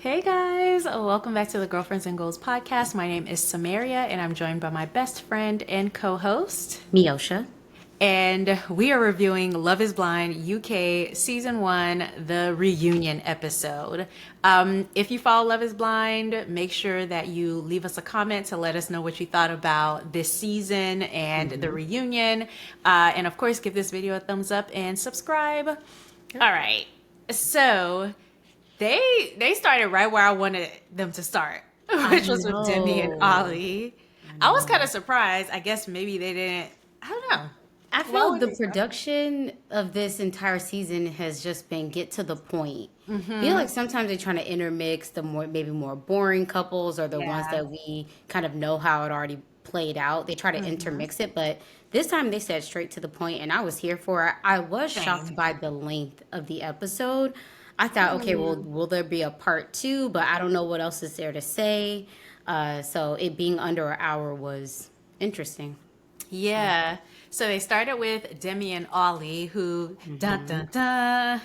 Hey guys, welcome back to the Girlfriends and Goals podcast. My name is Samaria and I'm joined by my best friend and co-host. Miosha. And we are reviewing Love is Blind UK Season 1, the reunion episode. If you follow Love is Blind, make sure that you leave us a comment to let us know what you thought about this season and the reunion. And of course, give this video a thumbs up and subscribe. All right. So they started right where I wanted them to start, I which was with Demi and know. Ollie. I I was kind of know. surprised. I guess maybe they didn't. I don't know. I Why feel would the they start? production of this entire season has just been get to the point. I feel Mm-hmm. like sometimes they're trying to intermix the maybe more boring couples or the ones Yeah. that we kind of know how it already played out. They try to Mm-hmm. intermix it, but this time they said straight to the point, and I was here for it. I was shocked Same. by the length of the episode. I thought, okay, well, Mm. will there be a part two? But I don't know what else is there to say. So it being under an hour was interesting. So. Yeah. So they started with Demi and Ollie, who dun Hmm. dun dun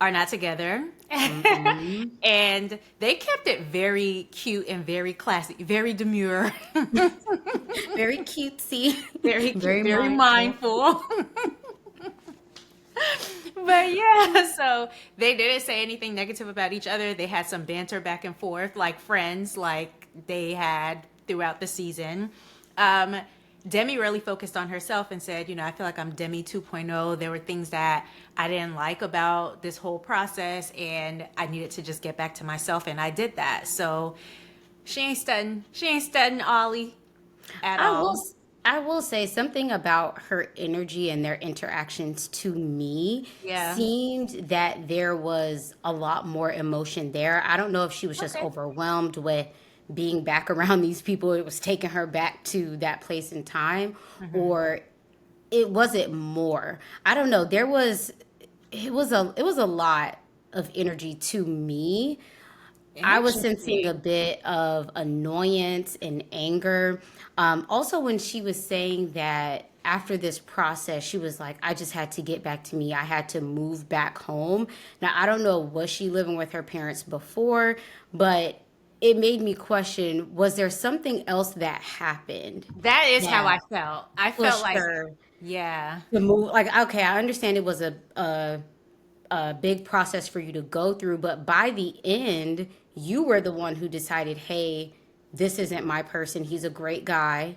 are not together. Hmm. And they kept it very cute and very classy, very demure, Very cutesy, very cute, very very mindful. mindful. But yeah, so they didn't say anything negative about each other. They had some banter back and forth, like friends, like they had throughout the season. Um, Demi really focused on herself and said, I feel like I'm Demi 2.0. There were things that I didn't like about this whole process, and I needed to just get back to myself, and I did that. So she ain't studying. She ain't studying Ollie at I will all. s- I will say something about her energy and their interactions to me Yeah. seemed that there was a lot more emotion there. I don't know if she was just Okay. overwhelmed with being back around these people. It was taking her back to that place in time, Hmm. or it wasn't more. I don't know. It was a lot of energy to me. I was sensing a Interesting. bit of annoyance and anger. Also, when she was saying that after this process, she was like, I just had to get back to me. I had to move back home. Now, I don't know, was she living with her parents before? But it made me question, was there something else that happened That is how I that felt. I felt pushed like, her yeah, to move? Like, okay, I understand it was a big process for you to go through, but by the end, you were the one who decided, hey, this isn't my person. He's a great guy.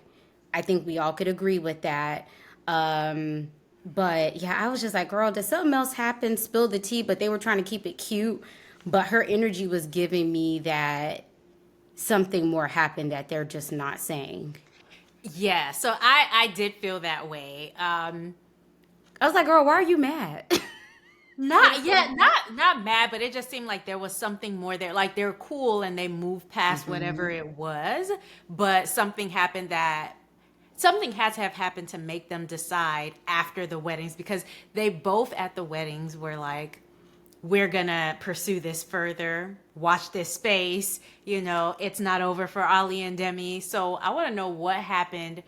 I think we all could agree with that. But yeah, I was just like, girl, did something else happen? Spill the tea, but they were trying to keep it cute. But her energy was giving me that something more happened that they're just not saying. yeah. So I did feel that way. I was like, girl, why are you mad? Like, Not yet, not mad, but it just seemed like there was something more there. Like they're cool and they moved past whatever mhm. it was, but something had to have happened to make them decide after the weddings, because they both at the weddings were like, we're gonna pursue this further, watch this space, it's not over for Ali and Demi. So I want to know what happened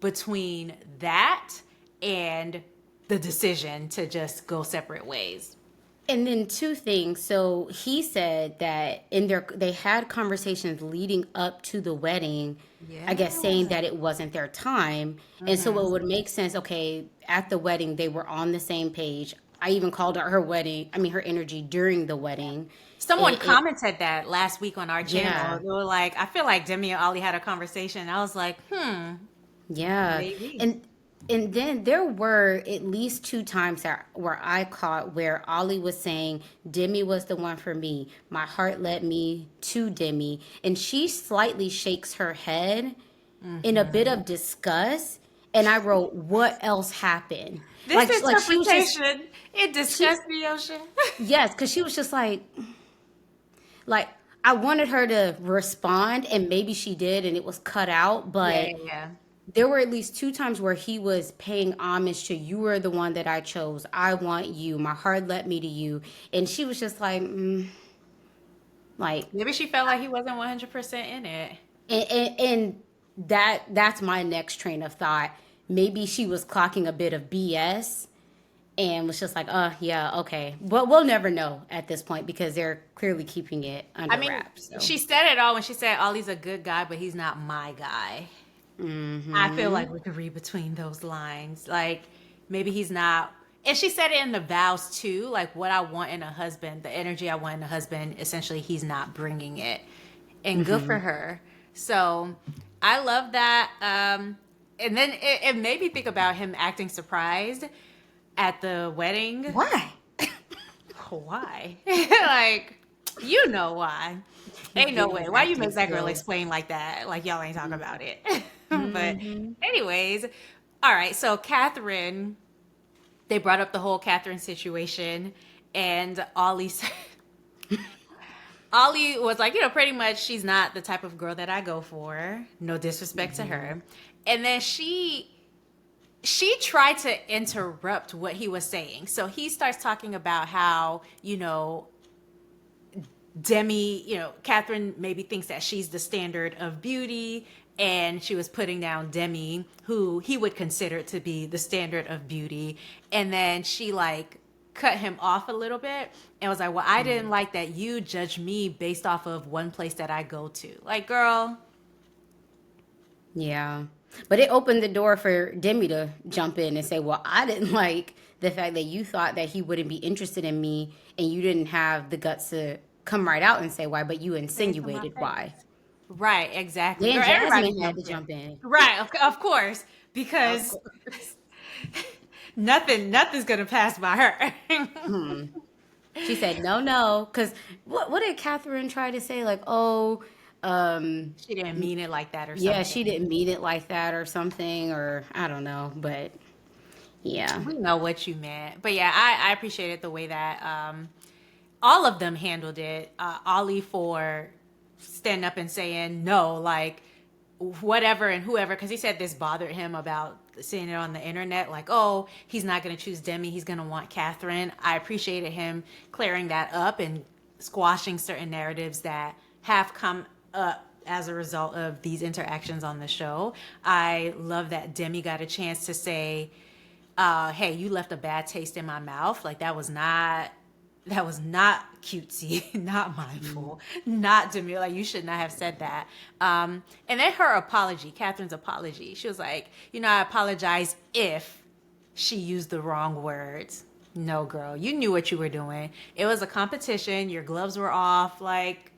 between that and the decision to just go separate ways. And then two things. So he said that they had conversations leading up to the wedding, I Yeah. guess saying that it wasn't their time. And so Hmm. it would make sense, okay, at the wedding they were on the same page. I even called out her wedding, I mean her energy during the wedding. Someone It commented that last week on our channel. yeah. They were like, I feel like Demi and Ali had a conversation. I was like, Yeah. maybe. And then there were at least two times where I caught where Ollie was saying Demi was the one for me. My heart led me to Demi, and she slightly shakes her head in a bit Hmm. of disgust. And I wrote, "What else happened?" This Like she was just interpretation, it she disgusts me, Ocean. yes, because she was just like I wanted her to respond, and maybe she did, and it was cut out, Yeah, but yeah, yeah. there were at least two times where he was paying homage to you were the one that I chose. I want you. My heart led me to you. And she was just like, like, Maybe she felt like he wasn't 100% in it. and that's my next train of thought. Maybe she was clocking a bit of BS and was just like, yeah, okay. But we'll never know at this point because they're clearly keeping it I under mean, wraps. So, she said it all when she said Ollie's a good guy, but he's not my guy. I feel mm-hmm, like we could read between those lines. Like maybe he's not. And she said it in the vows too. Like what I want in a husband, the energy I want in a husband. Essentially, he's not bringing it, and good mm-hmm. for her. So I love that. And then it made me think about him acting surprised at the wedding. Why? Why? Like, you know why. He Ain't no getting way. his Why you acting make that girl skills. explain like that? Like y'all ain't talking about it. But Mm-hmm. anyways, all right. So Catherine, they brought up the whole Catherine situation, and Ollie said, Ollie was like, pretty much she's not the type of girl that I go for. No disrespect to Mm-hmm. her. And then she tried to interrupt what he was saying. So he starts talking about how, Demi, Catherine maybe thinks that she's the standard of beauty, and she was putting down Demi, who he would consider to be the standard of beauty. And then she like cut him off a little bit and was like, well, I didn't like that you judge me based off of one place that I go to. Like, girl, Yeah. But it opened the door for Demi to jump in and say, well, I didn't like the fact that you thought that he wouldn't be interested in me and you didn't have the guts to come right out and say why, but you say it to my insinuated why. face. Right, exactly. Then Girl, everybody Jasmine had to jumped in. jump in. Right, of course, Of because course. nothing's gonna pass by her. Hmm. She said, no, no. Because what did Catherine try to say? Like, oh, um, She didn't mean it like that or yeah, she something. didn't mean it like that or something, or I don't know. But yeah. We know what you meant. But yeah, I appreciated the way that all of them handled it. Ollie for standing up and saying no, like whatever and whoever, because he said this bothered him about seeing it on the internet. Like, oh, he's not going to choose Demi. He's going to want Catherine. I appreciated him clearing that up and squashing certain narratives that have come up as a result of these interactions on the show. I love that Demi got a chance to say, hey, you left a bad taste in my mouth. Like that was not cutesy, not mindful, not demure. Like you should not have said that. And then her apology, Catherine's apology. She was like, I apologize if she used the wrong words. No, girl, you knew what you were doing. It was a competition. Your gloves were off. Like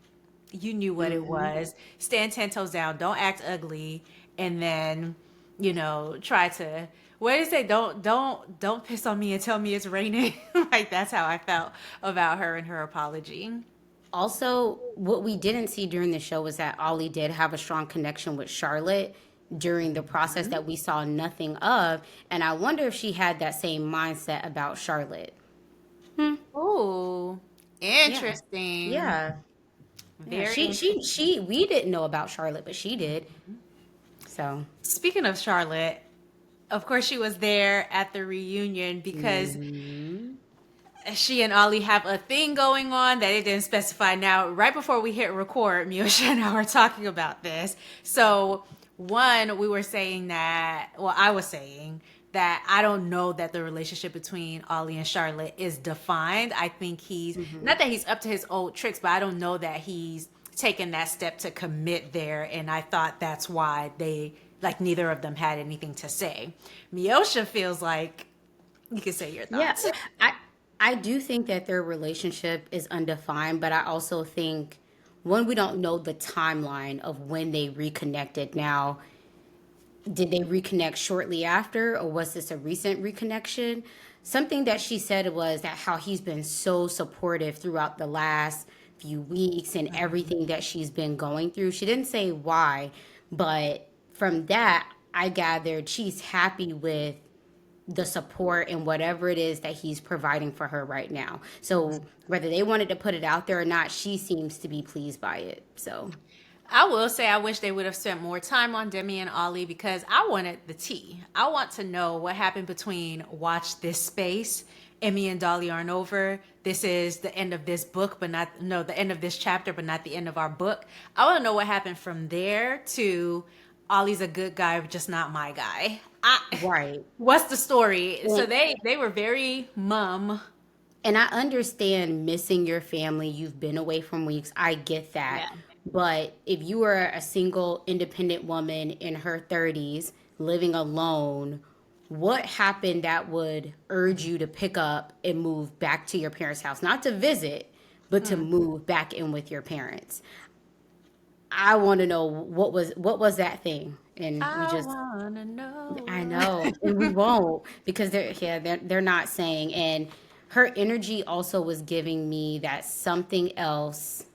you knew what it Hmm. was. Stand 10 toes down. Don't act ugly. And then, try to what is it? Don't piss on me and tell me it's raining. Like that's how I felt about her and her apology. Also, what we didn't see during the show was that Ollie did have a strong connection with Charlotte during the process that we saw nothing of. And I wonder if she had that same mindset about Charlotte. Hmm. Ooh, Yeah. interesting. Yeah. Yeah. Very interesting. We didn't know about Charlotte, but she did. So. Speaking of Charlotte, of course she was there at the reunion because Hmm. she and Ollie have a thing going on that it didn't specify. Now, right before we hit record, Miosha and I were talking about this. So, one, we were saying that, well, I was saying that I don't know that the relationship between Ollie and Charlotte is defined. I think Hmm. not that he's up to his old tricks, but I don't know that he's taken that step to commit there. And I thought that's why neither of them had anything to say. Miosha feels like you can say your Yeah. thoughts. I I do think that their relationship is undefined, but I also think one, we don't know the timeline of when they reconnected. Now, did they reconnect shortly after, or was this a recent reconnection? Something that she said was that how he's been so supportive throughout the last few weeks and everything that she's been going through. She didn't say why, but from that, I gathered she's happy with the support and whatever it is that he's providing for her right now. So whether they wanted to put it out there or not, she seems to be pleased by it. So, I will say I wish they would have spent more time on Demi and Ollie because I wanted the tea. I want to know what happened between Watch This Space, Emmy and Dolly aren't over. This is the end of this book, but not, no, the end of this chapter, but not the end of our book. I want to know what happened from there to Ollie's a good guy, just not my guy. I, Right. what's the story? So And, they were very mum. and I understand missing your family. You've been away from weeks. I get that. Yeah. But if you are a single independent woman in her 30s living alone, what happened that would urge you to pick up and move back to your parents' house? Not to visit, but to Hmm. move back in with your parents. I want to know what was that thing? And we I just wanna I know. know, and we won't because they're not saying. And her energy also was giving me that something else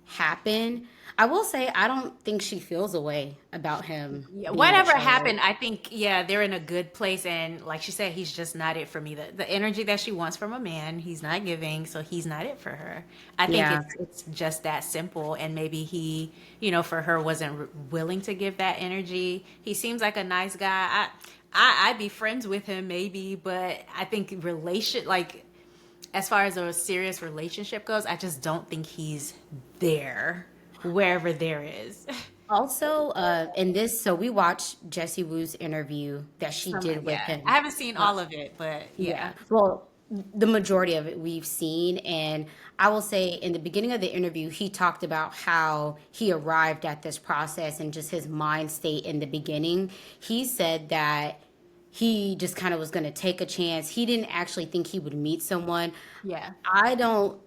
happened. I will say I don't think she feels a way about him Yeah, being with whatever Charlotte. happened, I think, yeah, they're in a good place. And like she said, he's just not it for me. The energy that she wants from a man, he's not giving, so he's not it for her. I think Yeah. it's just that simple. And maybe he, for her, wasn't willing to give that energy. He seems like a nice guy. I'd be friends with him maybe, but I think like as far as a serious relationship goes, I just don't think he's there wherever there is. Also, in this, so we watched Jessie Woo's interview that she did with Yeah, I him. haven't seen Uh, all of it, but Yeah. yeah. Well, the majority of it we've seen. And I will say in the beginning of the interview, he talked about how he arrived at this process and just his mind state in the beginning. He said that he just kind of was going to take a chance. He didn't actually think he would meet someone. Yeah, I don't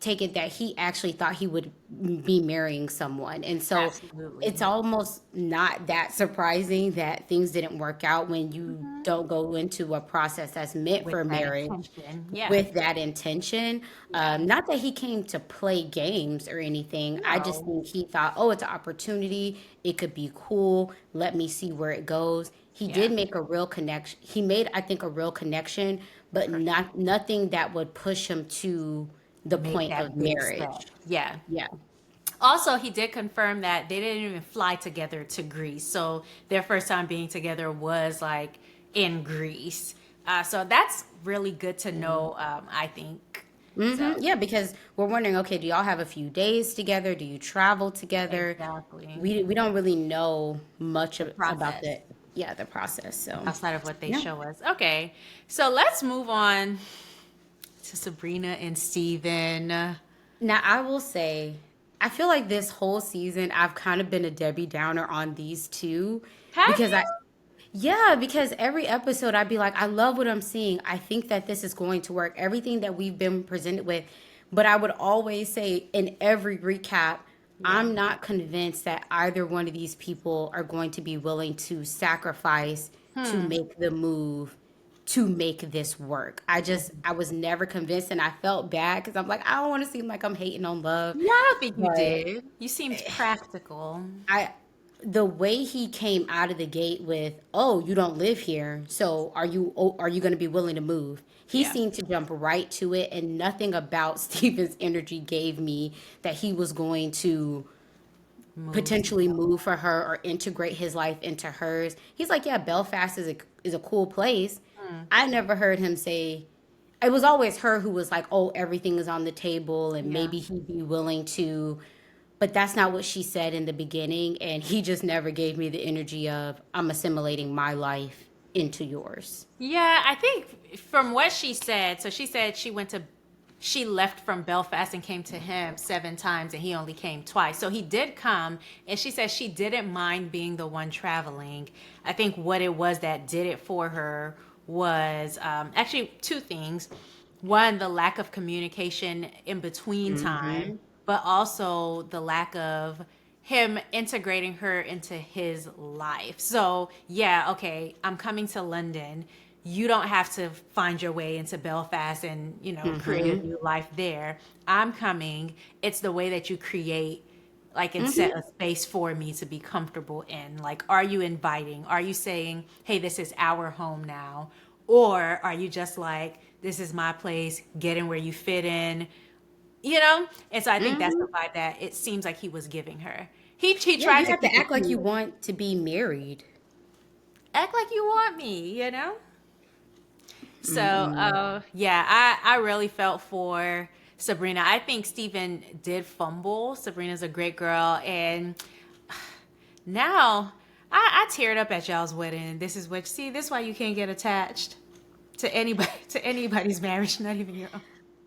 take it that he actually thought he would be marrying someone. And so it's absolutely. almost not that surprising that things didn't work out when you Hmm. don't go into a process that's meant With for that marriage intention. Yeah. with that intention. Yeah. Not that he came to play games or anything. I just No. think he thought, oh, it's an opportunity. It could be cool. Let me see where it goes. He Yeah. did make a real connection. He made, I think, a real connection, but For sure. not nothing that would push him to the Make point of that big step. marriage. Yeah. Yeah. Also, he did confirm that they didn't even fly together to Greece. So their first time being together was like in Greece. So that's really good to know, I think. So, Yeah, because we're wondering, okay, do y'all have a few days together? Do you travel together? exactly. We don't really know much The about process the process. So, outside of what they yeah. show us. Okay. So let's move on to Sabrina and Steven. Now, I will say, I feel like this whole season I've kind of been a Debbie Downer on these two Have because you? yeah, because every episode I'd be like, I love what I'm seeing. I think that this is going to work. Everything that we've been presented with. But I would always say in every recap, Yeah. I'm not convinced that either one of these people are going to be willing to sacrifice to Hmm. make the move to make this work. I was never convinced and I felt bad because I'm like, I don't want to seem like I'm hating on love. Yeah, I don't think you But did. You seemed practical. I the way he came out of the gate with, "Oh, you don't live here, so are you going to be willing to move?" He Yeah. seemed to jump right to it, and nothing about Steven's energy gave me that he was going to Move. potentially move for her or integrate his life into hers. He's like, "Yeah, Belfast is a cool place." Hmm. I never heard him say. It was always her who was like, "Oh, everything is on the table, and Yeah. maybe he'd be willing to." But that's not what she said in the beginning, and he just never gave me the energy of I'm assimilating my life into yours. Yeah, I think from what she said, so she said she left from Belfast and came to him 7 times and he only came twice. So he did come and she said she didn't mind being the one traveling. I think what it was that did it for her was actually two things. One, the lack of communication in between Hmm time, but also the lack of him integrating her into his life. So, yeah, okay, I'm coming to London. You don't have to find your way into Belfast and, create a hmm new life there. I'm coming. It's the way that you create like and set hmm a space for me to be comfortable in. Like, are you inviting? Are you saying, hey, this is our home now? Or are you just like, this is my place, get in where you fit in, And so I think that's the hmm vibe that it seems like he was giving her. He Yeah, tried you to have to keep it act like you cute. want to be married. Act like you want me. So, Mm-mm. yeah, I really felt for Sabrina. I think Steven did fumble. Sabrina's a great girl. And now I teared up at y'all's wedding. This is what see. This is why you can't get attached to anybody to anybody's marriage, not even your own.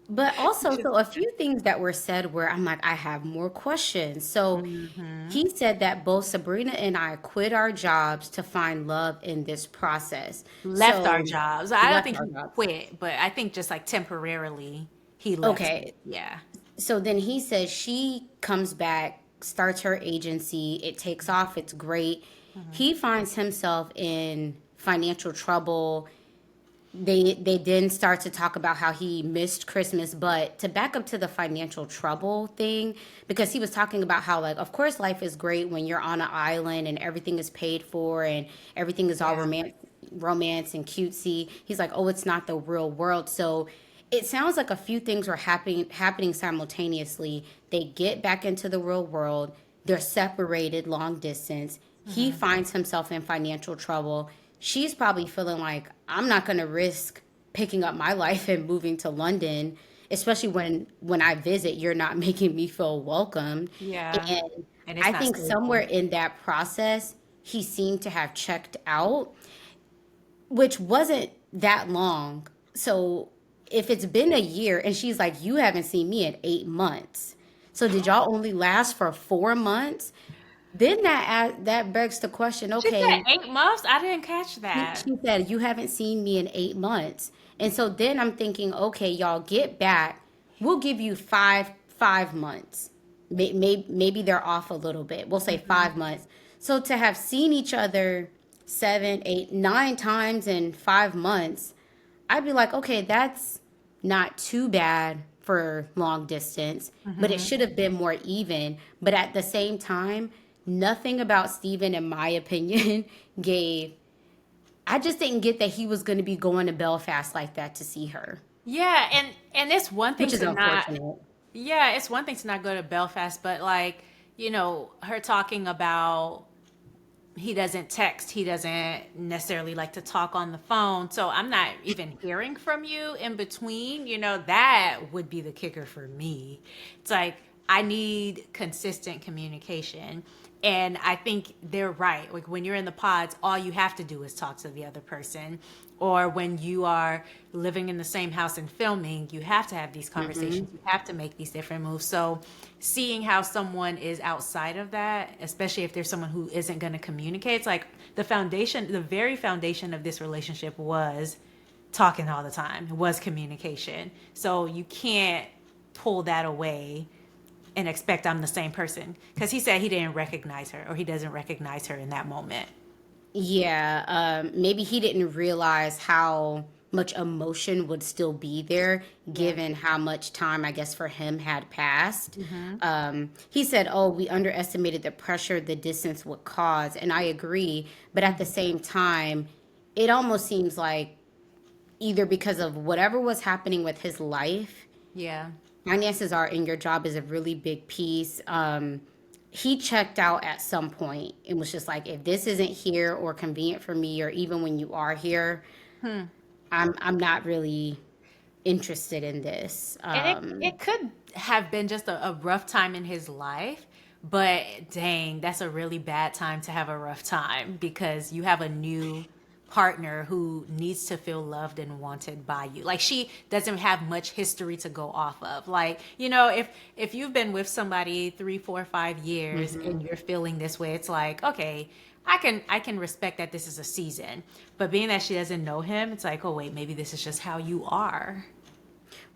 But also, Just- so a few things that were said where I'm like, I have more questions. So Mhm. he said that both Sabrina and I quit our jobs to find love in this process. Left our So jobs. I don't left think our he jobs. quit, but I think just like temporarily he left it. Okay. Yeah. So then he says she comes back, starts her agency, it takes off, it's great. Mhm. He finds himself in financial trouble. They then start to talk about how he missed Christmas, but to back up to the financial trouble thing, because he was talking about how like of course life is great when you're on an island and everything is paid for and everything is all Yeah. romance and cutesy. He's like, oh, it's not the real world. So it sounds like a few things were happening simultaneously. They get back into the real world. They're separated long distance. He Mhm. finds himself in financial trouble. She's probably feeling like I'm not going to risk picking up my life and moving to London, especially when I visit, you're not making me feel welcomed. Yeah. And And it's I not think somewhere stable. in that process, he seemed to have checked out, which wasn't that long. So if it's been a year and she's like, you haven't seen me in 8 months. So did y'all only last for 4 months? Then that begs the question, She okay, said 8 months. I didn't catch that. she said, you haven't seen me in 8 months. And so then I'm thinking, okay, y'all get back. We'll give you five months. Maybe they're off a little bit. We'll say Mhm. 5 months. So to have seen each other 7, 8, 9 times in 5 months, I'd be like, okay, that's not too bad for long distance, but it Mhm. should have been more even. But at the same time, nothing about Steven, in my opinion, gave. I just didn't get that he was going to be going to Belfast like that to see her, Yeah, and it's one thing which is to not. unfortunate. Yeah, it's one thing to not go to Belfast, but like, her talking about he doesn't text, he doesn't necessarily like to talk on the phone. So I'm not even hearing from you in between, that would be the kicker for me. It's like I need consistent communication. And I think they're right. Like when you're in the pods, all you have to do is talk to the other person. Or when you are living in the same house and filming, you have to have these conversations. Hmm. You have to make these different moves. So seeing how someone is outside of that, especially if there's someone who isn't going to communicate, it's like the very foundation of this relationship was talking all the time, was communication. So you can't pull that away and expect I'm the same person because he said he didn't recognize her or he doesn't recognize her in that moment. Yeah, maybe he didn't realize how much emotion would still be there Yeah. given how much time, I guess, for him had passed. Mm-hmm. He said, oh, we underestimated the pressure the distance would cause. And I agree. But at the Mm-hmm. same time, it almost seems like either because of whatever was happening with his life, Yeah. finances are in your job is a really big piece. He checked out at some point and was just like, if this isn't here or convenient for me, or even when you are here, Hmm. I'm not really interested in this. And it could have been just a rough time in his life, but dang, that's a really bad time to have a rough time because you have a new partner who needs to feel loved and wanted by you. Like she doesn't have much history to go off of. Like, if you've been with somebody 3, 4, 5 years and Mhm. you're feeling this way, it's like, okay, I can respect that this is a season. But being that she doesn't know him, it's like, oh wait, maybe this is just how you are.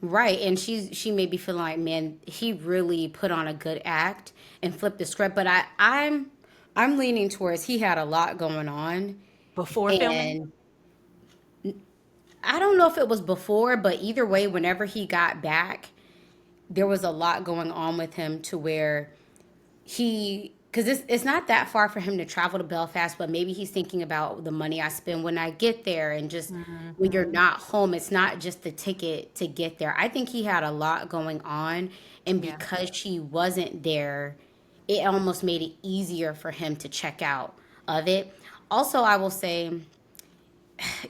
Right, and she may be feeling like, man, he really put on a good act and flipped the script. But I'm leaning towards he had a lot going on, Before filming? and I don't know if it was before, but either way, whenever he got back, there was a lot going on with him to where because it's not that far for him to travel to Belfast, but maybe he's thinking about the money I spend when I get there, and just when you're Hmm. not home, it's not just the ticket to get there. I think he had a lot going on, and Yeah. because she wasn't there, it almost made it easier for him to check out of it. Also, I will say,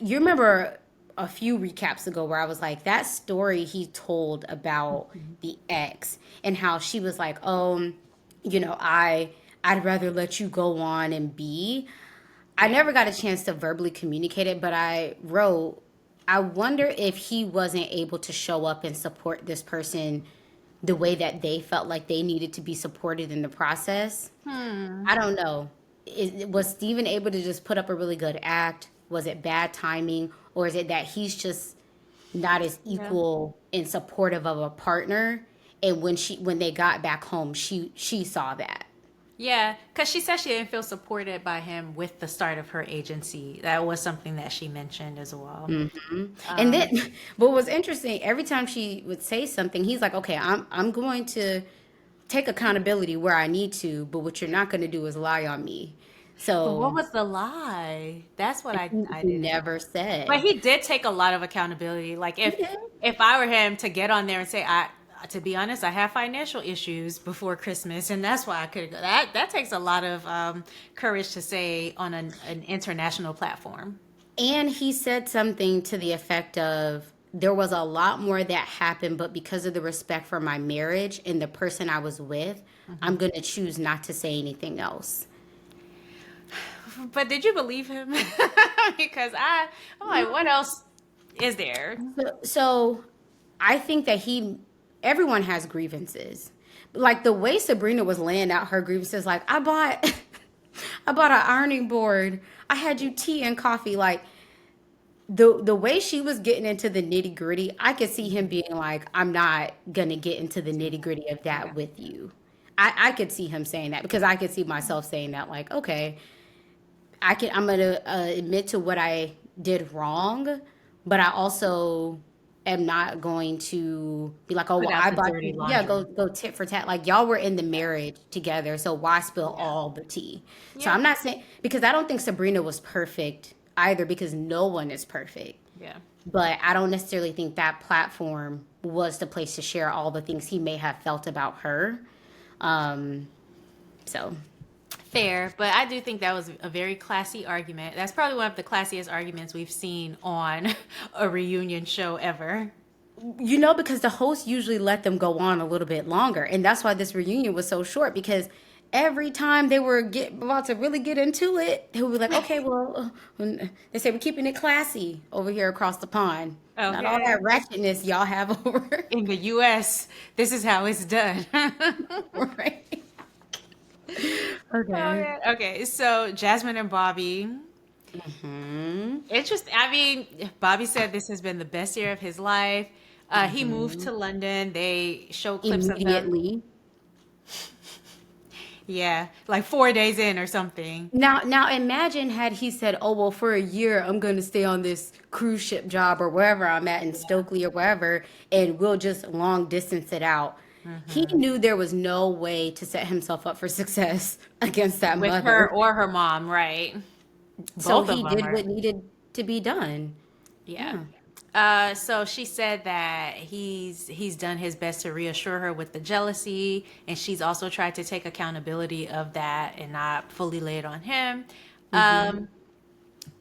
you remember a few recaps ago where I was like, that story he told about Mhm. the ex and how she was like, oh, I'd rather let you go on and be. I Yeah. never got a chance to verbally communicate it, but I wrote, I wonder if he wasn't able to show up and support this person the way that they felt like they needed to be supported in the process. Hmm. I don't know. Was Steven able to just put up a really good act? Was it bad timing? Or is it that he's just not as Yeah. equal and supportive of a partner? And when they got back home, she saw that. Yeah, because she said she didn't feel supported by him with the start of her agency. That was something that she mentioned as well. And Um, then what was interesting, every time she would say something, he's like, "Okay, I'm going to take accountability where I need to, but what you're not going to do is lie on me." but what So was the lie? That's what I he didn't. never But said. he did take a lot of accountability. Like He did. if I were him to get on there and say, I to be honest, I have financial issues before Christmas, and that's why I could go. That takes a lot of courage to say on an international platform. And he said something to the effect of, there was a lot more that happened, but because of the respect for my marriage and the person I was with, I'm going to choose not to say anything else. But did you believe him? Because I'm like, what else is there? So I think that everyone has grievances. Like the way Sabrina was laying out her grievances, like, I bought an ironing board. I had you tea and coffee. Like the way she was getting into the nitty gritty, I could see him being like, I'm not gonna get into the nitty gritty of that Yeah. with you. I could see him saying that because I could see myself saying that, like, okay, I'm gonna admit to what I did wrong, but I also am not going to be like, oh Put well, out I the bought dirty you, yeah, laundry. go tit for tat. Like y'all were in the marriage together, so why spill Yeah. all the tea? So Yeah. I'm not saying, because I don't think Sabrina was perfect either, because no one is perfect. Yeah. But I don't necessarily think that platform was the place to share all the things he may have felt about her. Um, so Fair, but I do think that was a very classy argument. That's probably one of the classiest arguments we've seen on a reunion show ever. because the host usually let them go on a little bit longer, and that's why this reunion was so short. Because every time they were about to really get into it, they would be like, "Okay, well," they say we're keeping it classy over here across the pond. Not all Okay. that ratchetness y'all have over, In the US, this is how it's done. right? Oh Okay. yeah. Okay, so Jasmine and Bobby. Hmm. Interesting. I mean, Bobby said this has been the best year of his life. He moved Hmm. to London. They show clips of him. Immediately. Yeah, like 4 days in or something. Now imagine had he said, "Oh well, for a year I'm going to stay on this cruise ship job or wherever I'm at in Yeah. Stokely or wherever, and we'll just long distance it out." He Hmm. knew there was no way to set himself up for success against that With her mother, or her mom, right? so Both of he them did are. what needed to be done. Yeah. Yeah. So she said that he's done his best to reassure her with the jealousy, and she's also tried to take accountability of that and not fully lay it on him. Hmm. Um,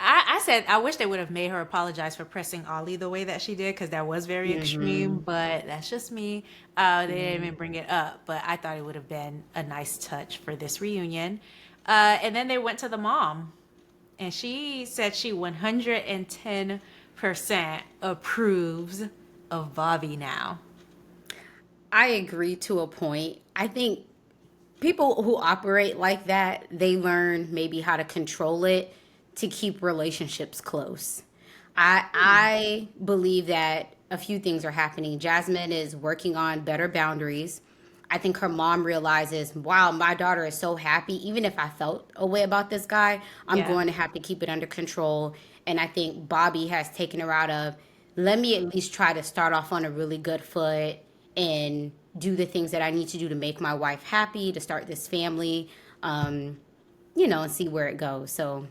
I said I wish they would have made her apologize for pressing Ollie the way that she did because that was very extreme. Hmm. But that's just me. They didn't even bring it up, but I thought it would have been a nice touch for this reunion. And then they went to the mom, and she said she 110% approves of Bobby now. I agree to a point. I think people who operate like that, they learn maybe how to control it to keep relationships close. I believe that a few things are happening. Jasmine is working on better boundaries. I think her mom realizes, wow, my daughter is so happy. Even if I felt a way about this guy, I'm Yeah. going to have to keep it under control. And I think Bobby has taken her out of, let me at least try to start off on a really good foot and do the things that I need to do to make my wife happy, to start this family, um, and see where it goes. So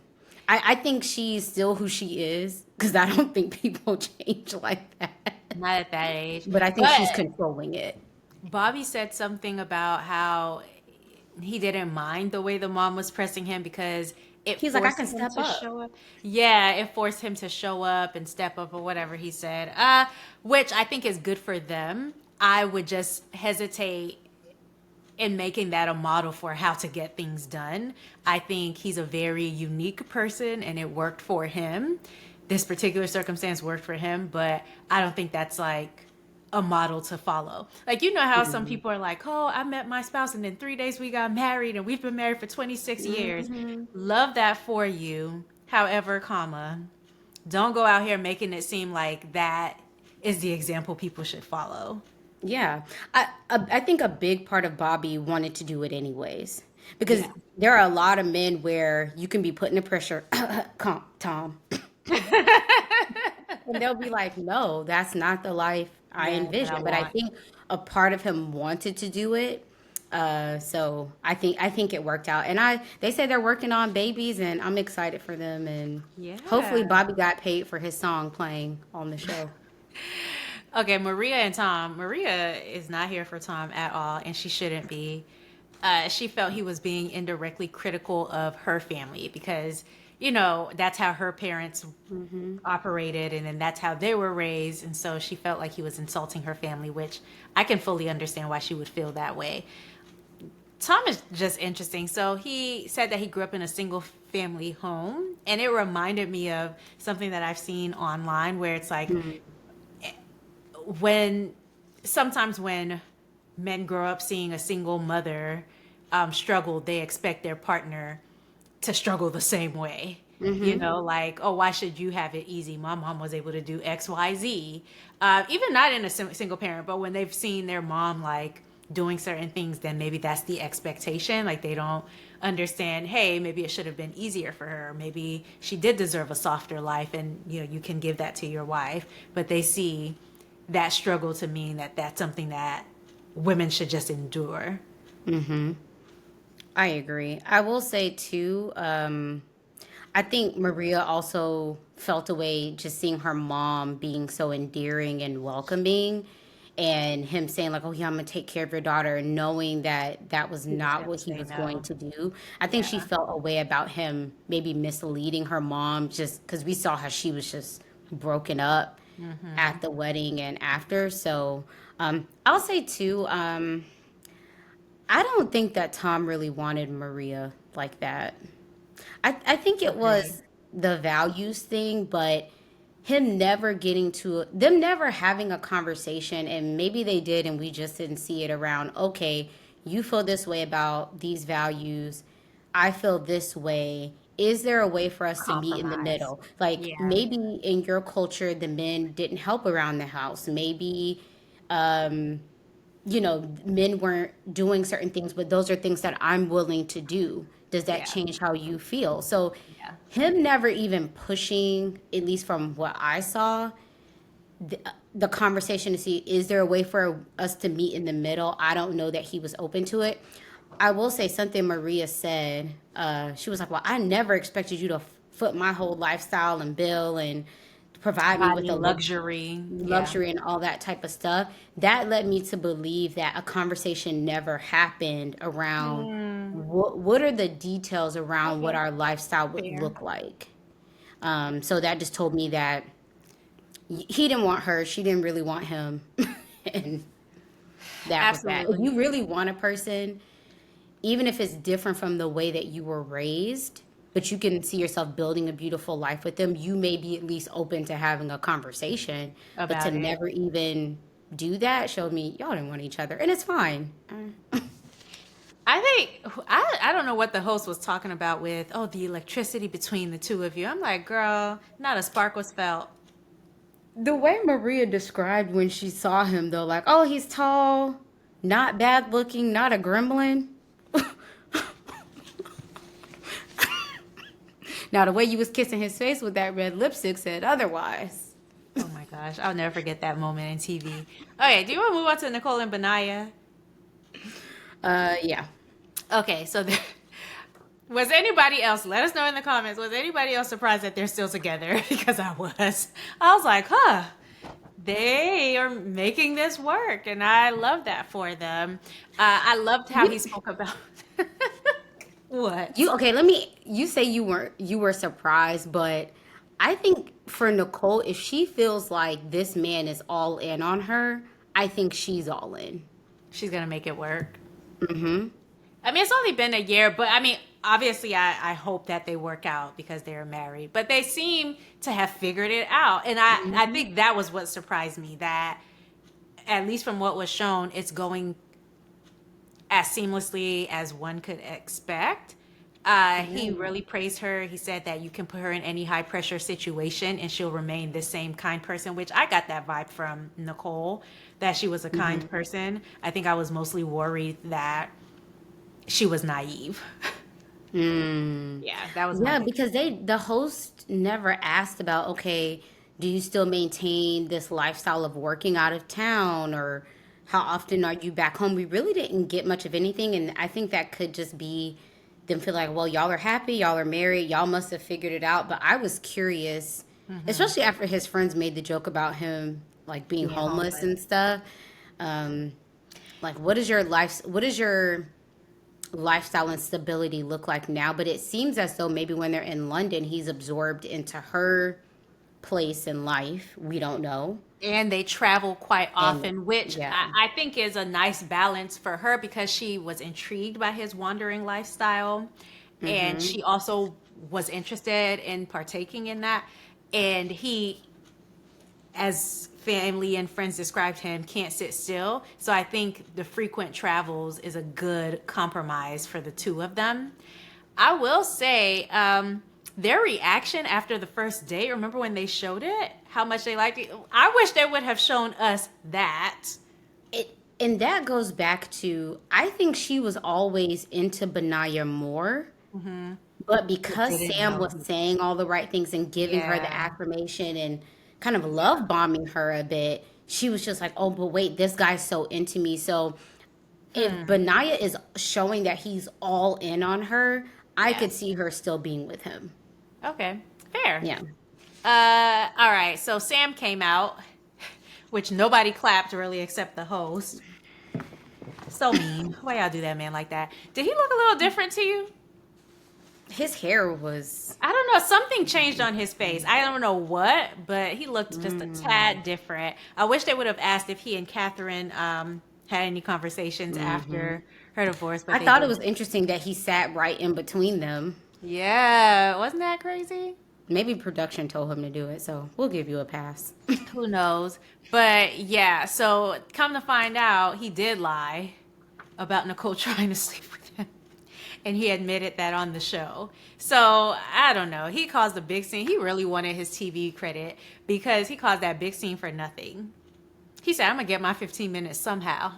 I think she's still who she is, because I don't think people change like that. Not at that age. But I think But she's controlling it. Bobby said something about how he didn't mind the way the mom was pressing him because it He's like, I forced can him step to up. show up. Yeah, it forced him to show up and step up or whatever he said. Which I think is good for them. I would just hesitate and making that a model for how to get things done. I think he's a very unique person and it worked for him. This particular circumstance worked for him, but I don't think that's like a model to follow. Like, you know how some Mhm. people are like, oh, I met my spouse and in 3 days we got married and we've been married for 26 years. Mhm. Love that for you. However, comma, don't go out here making it seem like that is the example people should follow. Yeah, I think a big part of Bobby wanted to do it anyways because Yeah. there are a lot of men where you can be put in the pressure, Tom, and they'll be like, "No, that's not the life I Yeah, that I envision." But I want. think a part of him wanted to do it, so I think it worked out. And they say they're working on babies, and I'm excited for them. And hopefully, Yeah. Bobby got paid for his song playing on the show. Okay, Maria and Tom. Maria is not here for Tom at all, and she shouldn't be. She felt he was being indirectly critical of her family because, that's how her parents Hmm. operated, and then that's how they were raised. And so she felt like he was insulting her family, which I can fully understand why she would feel that way. Tom is just interesting. So he said that he grew up in a single family home, and it reminded me of something that I've seen online where it's like when sometimes when men grow up seeing a single mother struggle, they expect their partner to struggle the same way. Hmm. Like, oh, why should you have it easy? My mom was able to do X, Y, Z. Even not in a single parent, but when they've seen their mom like doing certain things, then maybe that's the expectation. Like they don't understand, hey, maybe it should have been easier for her. Maybe she did deserve a softer life, and you can give that to your wife. But they see that struggle to mean that that's something that women should just endure. Hmm. I agree. I will say too, I think Maria also felt a way just seeing her mom being so endearing and welcoming, and him saying like, "Oh yeah, I'm gonna take care of your daughter," knowing that that was He was not gonna what he say was going no. to do. I think she Yeah. felt a way about him maybe misleading her mom just because we saw how she was just broken up Hmm. at the wedding and after. So I'll say too. I don't think that Tom really wanted Maria like that. I think it Agree. was the values thing, but him never getting to them never having a conversation, and maybe they did and we just didn't see it around. Okay, you feel this way about these values. I feel this way. Is there a way for us to meet in the Compromise. middle? Like Yeah. maybe in your culture, the men didn't help around the house. Maybe um, men weren't doing certain things, but those are things that I'm willing to do. Does that Yeah. change how you feel? So, Yeah. him never even pushing, at least from what I saw, the conversation to see is there a way for us to meet in the middle? I don't know that he was open to it. I will say something Maria said. She was like, "Well, I never expected you to foot my whole lifestyle and bill and provide me Buy with me a luxury. Yeah. luxury and all that type of stuff." That led me to believe that a conversation never happened around Mm, what are the details around what okay. our lifestyle would Fair. look like. So that just told me that he didn't want her, she didn't really want him, and that was that. If Absolutely. you really want a person, even if it's different from the way that you were raised, but you can see yourself building a beautiful life with them, you may be at least open to having a conversation. But to About it. never even do that showed me y'all didn't want each other, and it's fine. I think I don't know what the host was talking about with the electricity between the two of you. I'm like, girl, not a spark was felt. The way Maria described when she saw him, though, like, oh, he's tall, not bad looking, not a gremlin. Now, the way you was kissing his face with that red lipstick said otherwise. Oh my gosh, I'll never forget that moment in TV. Okay, do you want to move on to Nicole and Benaya? Yeah. Okay, so was anybody else? Let us know in the comments. Was anybody else surprised that they're still together? Because I was. I was like, huh, they are making this work, and I love that for them. I loved how he You, spoke about what. you okay? Let me. You say you were surprised, but I think for Nicole, if she feels like this man is all in on her, I think she's all in. She's gonna make it work. Mm-hmm. I mean, it's only been a year, but I mean, obviously, I hope that they work out because they're married. But they seem to have figured it out. And I Mm-hmm. think that was what surprised me that, at least from what was shown, it's going as seamlessly as one could expect. He Yeah. really praised her. He said that you can put her in any high pressure situation and she'll remain the same kind person, which I got that vibe from Nicole, that she was a kind Mm-hmm. person. I think I was mostly worried that she was naive. Mm. Yeah, that was my Yeah, big. because the host never asked about, okay, do you still maintain this lifestyle of working out of town, or how often are you back home? We really didn't get much of anything, and I think that could just be them feel like, well, y'all are happy, y'all are married, y'all must have figured it out. But I was curious, Hmm. especially after his friends made the joke about him like being Being homeless homeless. and stuff. Um, like, what is your lifestyle and stability look like now? But it seems as though maybe when they're in London, he's absorbed into her place in life. We don't know. And they travel quite And often, which yeah. I think is a nice balance for her because she was intrigued by his wandering lifestyle. And Mm-hmm. she also was interested in partaking in that. And he, as family and friends described him, can't sit still. So I think the frequent travels is a good compromise for the two of them. I will say, their reaction after the first date, remember when they showed it? How much they liked it? I wish they would have shown us that. It and that goes back to, I think she was always into Benaya more, Hmm. but But because didn't Sam know. was saying all the right things and giving her the Yeah. affirmation and kind of Yeah. love bombing her a bit, she was just like, oh, but wait, this guy's so into me. So if Hmm. Benaya is showing that he's all in on her, I could Yes. see her still being with him. Okay. Fair. Yeah. All right. So Sam came out, which nobody clapped really except the host. So mean. Why y'all do that man like that? Did he look a little different to you? His hair was. I don't know. Something changed on his face. I don't know what, but he looked just a Mm, tad different. I wish they would have asked if he and Catherine had any conversations hmm. after her divorce, but I they thought it didn't. was interesting that he sat right in between them. Yeah, wasn't that crazy? Maybe production told him to do it, so we'll give you a pass. Who knows? But yeah, so come to find out, he did lie about Nicole trying to sleep with him. And he admitted that on the show. So I don't know. He caused a big scene. He really wanted his TV credit because he caused that big scene for nothing. He said, I'm going to get my 15 minutes somehow.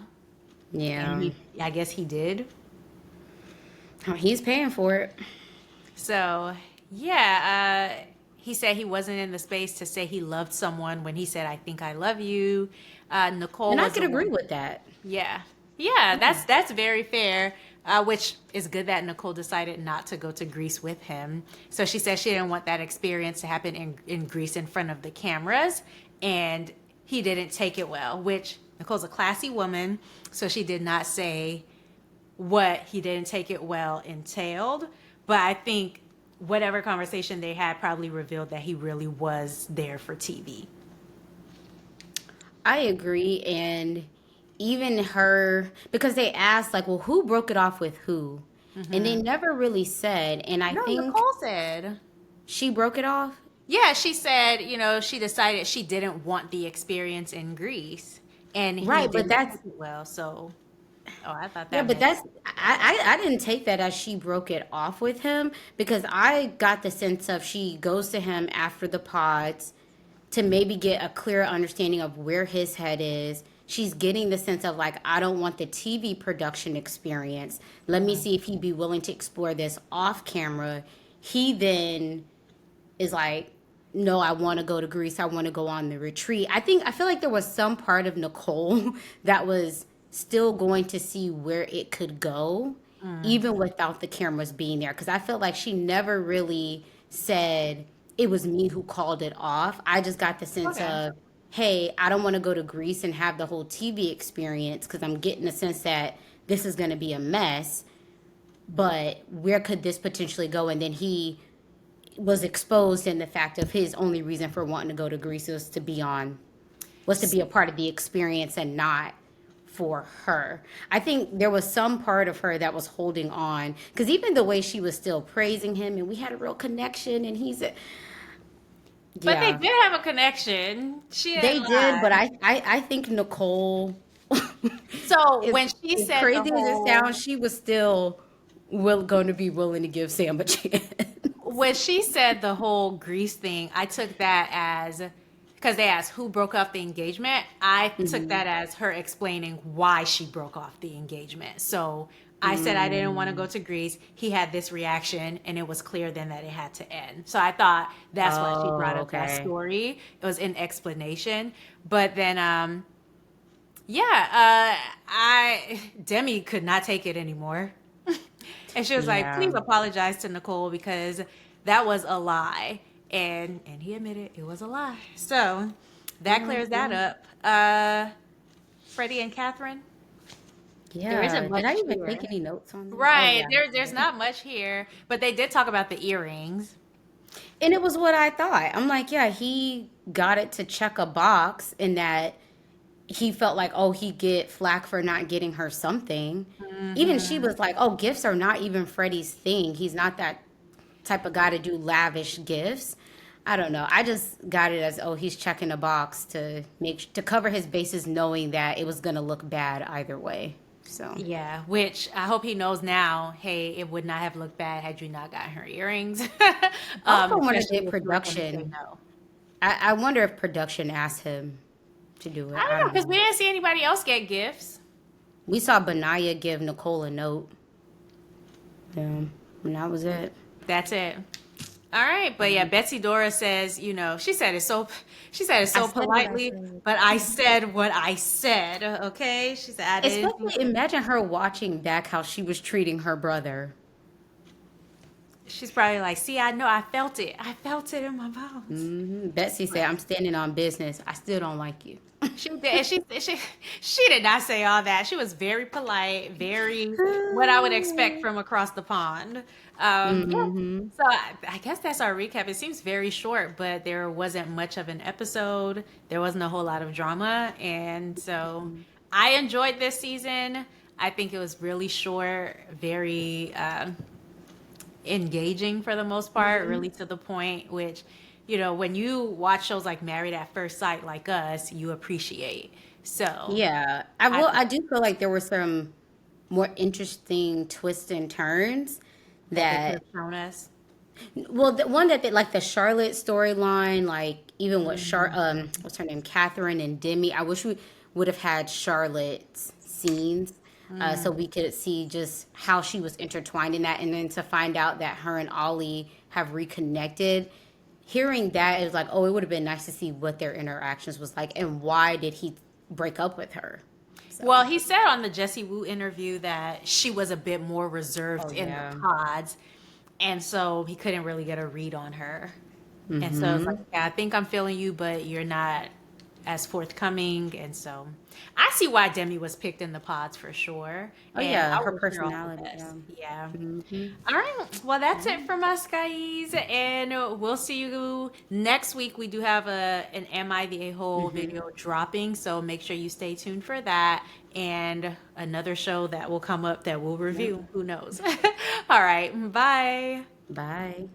And Yeah. I guess he did. Oh, he's paying for it. So yeah, he said he wasn't in the space to say he loved someone when he said, I think I love you. Nicole And I was could the agree one. with that. Yeah. Yeah, Yeah. that's very fair. Which is good that Nicole decided not to go to Greece with him. So she said she didn't want that experience to happen in Greece in front of the cameras, and he didn't take it well. Which Nicole's a classy woman, so she did not say what he didn't take it well entailed. But I think whatever conversation they had probably revealed that he really was there for TV. I agree. And even her, because they asked, like, well, who broke it off with who? And they Hmm. never really said. And I No, think Nicole said. she broke it off. Yeah, she said, she decided she didn't want the experience in Greece, and he Right. But didn't that's, take it well. So, oh, I thought yeah, that but meant. that's, I didn't take that as she broke it off with him, because I got the sense of she goes to him after the pods to maybe get a clearer understanding of where his head is. She's getting the sense of, like, I don't want the TV production experience. Let me Mhm. see if he'd be willing to explore this off camera. He then is like, no, I want to go to Greece. I want to go on the retreat. I feel like there was some part of Nicole that was still going to see where it could go, Mm. even without the cameras being there. Because I felt like she never really said it was me who called it off. I just got the sense Okay. of, hey, I don't want to go to Greece and have the whole TV experience because I'm getting the sense that this is going to be a mess. But where could this potentially go? And then he was exposed in the fact of his only reason for wanting to go to Greece was to be a part of the experience and not for her. I think there was some part of her that was holding on because even the way she was still praising him and we had a real connection and he's a, But they yeah, did have a connection. She didn't they did, but lie. I think Nicole, So as, when she as said the crazy as it whole sounds, she was still going to be willing to give Sam a chance. when she said the whole Grease thing, I took that as because they asked who broke off the engagement. I took Mhm. that as her explaining why she broke off the engagement. So I said I didn't want to go Mm. to Greece. He had this reaction, and it was clear then that it had to end. So I thought that's why she brought Oh, up that okay. story. It was an explanation. But then, yeah, I Demi could not take it anymore. And she was like, Yeah. please apologize to Nicole because that was a lie. And he admitted it was a lie. So that clears that Mhm. up. Freddie and Catherine, there isn't Yeah. Did I much even take here. any notes on them? Oh, Right. yeah. There's not much here. But they did talk about the earrings. And it was what I thought. I'm like, yeah, he got it to check a box in that he felt like, oh, he get flack for not getting her something. Even she Hmm. was like, oh, gifts are not even Freddie's thing. He's not that type of guy to do lavish gifts. I don't know. I just got it as, oh, he's checking a box to to cover his bases, knowing that it was gonna look bad either way. So Yeah, which I hope he knows now. Hey, it would not have looked bad had you not gotten her earrings. I also wonder Especially did if you were going to say production. no. I wonder if production asked him to do I it. I don't know don't because we know. didn't see anybody else get gifts. We saw Benaya give Nicole a note. Yeah, and that was it. That's it. All right, but yeah, Betsy Dora says, she said it I so said what I politely, said. but I said what I said. Okay, she said I didn't. Especially imagine her watching back how she was treating her brother. She's probably like, see, I know, I felt it. I felt it in my bones. Betsy said, "I'm standing on business. I still don't like you." She did. And she did not say all that. She was very polite, very what I would expect from across the pond. Yeah. hmm So I guess that's our recap. It seems very short, but there wasn't much of an episode. There wasn't a whole lot of drama, and so I enjoyed this season. I think it was really short, very engaging for the most part, really to the point, which, when you watch shows like Married at First Sight like us, you appreciate. So Yeah, I I do feel like there were some more interesting twists and turns that they could that have shown us. well, the one that they, like the Charlotte storyline, like even what Mhm. what's her name, Catherine and Demi. I wish we would have had Charlotte's scenes, so Mm. we could see just how she was intertwined in that, and then to find out that her and Ollie have reconnected. Hearing that is like, oh, it would have been nice to see what their interactions was like, and why did he break up with her? So, Well, he said on the Jesse Wu interview that she was a bit more oh reserved in the yeah, pods, and so he couldn't really get a read on her. And so it's like, mm-hmm. yeah, I think I'm feeling you, but you're not as forthcoming. And so I see why Demi was picked in the pods for sure. Oh And yeah, I her wish her all the personality. Yeah. best. Yeah. Mm-hmm. All right. Well, that's it from us, guys. And we'll see you next week. We do have an Am I the A-hole Mm-hmm. video dropping. So make sure you stay tuned for that. And another show that will come up that we'll Yep. review. Who knows? All right. Bye. Bye.